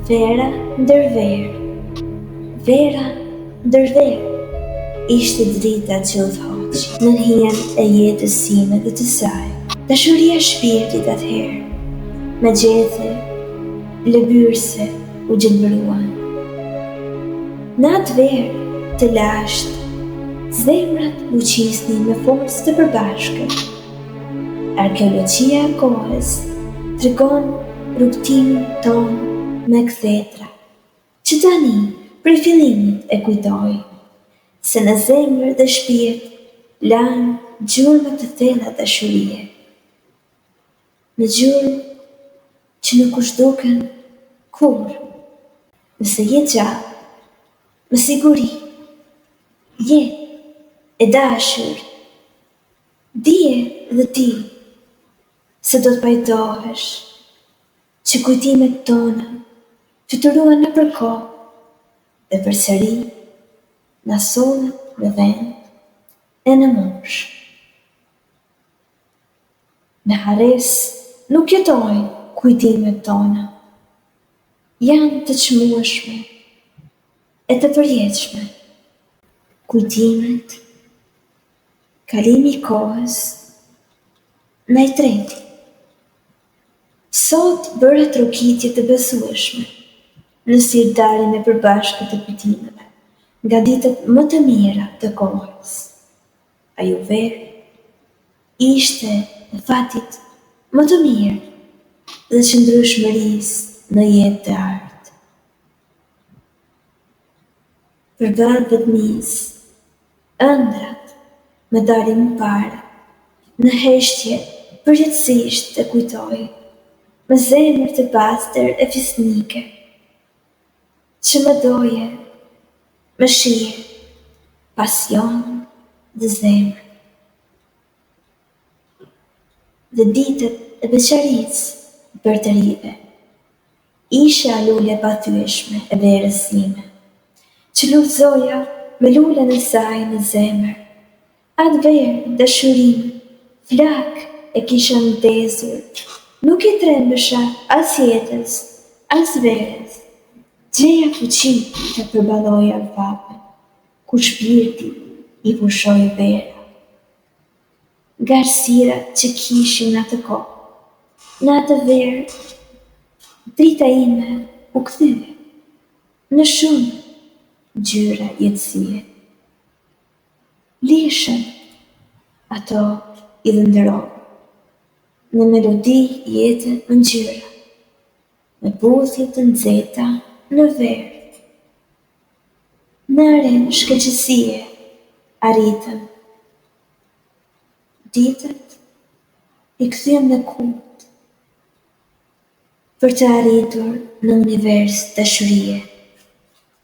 Vera ndër verë, vera ndër verë, ishte drita që u thoqi në hijen e jetës sime dhe të saj. Dashuria shpirtit atëherë, me gjethe, lëbyrse u gjelbëruan. Në atë verë të lashtë, zemrat buqisnin me forcë të përbashkët. Arkeologjia e kohës tregon rrugtimin tonë me kthetra, që tani për fillimit e kujtoj, se në zemër dhe shpirt lanë gjurmë të thella dashurie. Në gjurmë që nuk u zhduken kur, nëse je gjallë, me siguri, je e dashur, dije dhe ti se do të pajtohesh që kujtimet tona fluturuan nëpër kohë dhe përsëri na solën në vend e në moshë. Në Hares nuk jetojnë kujtimet tona, janë të çmueshme e të përjetshme. Kujtimet, kalimi i kohës, na i treti. Sot bëra trokitje të besueshme në si dalin e përbashkët të kujtimeve nga ditët më të mira të kohës. Ajo verë ishte e fatit më të mirë dhe qëndrueshmërisë në jetë të ardhë. Përballë vetmisë, ëndrat më dalin më parë, në heshtje përjetësisht të kujtoj, me zemër të pastër e fisnike, që më doje, me shije, pasion dhe zemër. Dhe ditët e beqarisë për të rive, isha lule pathyeshme e verës sime, që lulëzoja me lulen e saj në zemër. Atë verë dashurim, flak e kisha ndezur, nuk i trembesha as jetës, as verës. Gjeja fuqi të përballoja vapën, ku shpirti i pushoi vera. Nga errësirat që kishim në atë kohë, në atë verë, drita ime u kthye në shumë gjyra jetësie. Lishën, ato i dhëndërova, në melodi jetën në ngjyra, me buthje të nxehta në verë. Në aren shkëlqësie arritëm. Ditët i kthyem në kut për të arritur në univers dashurie.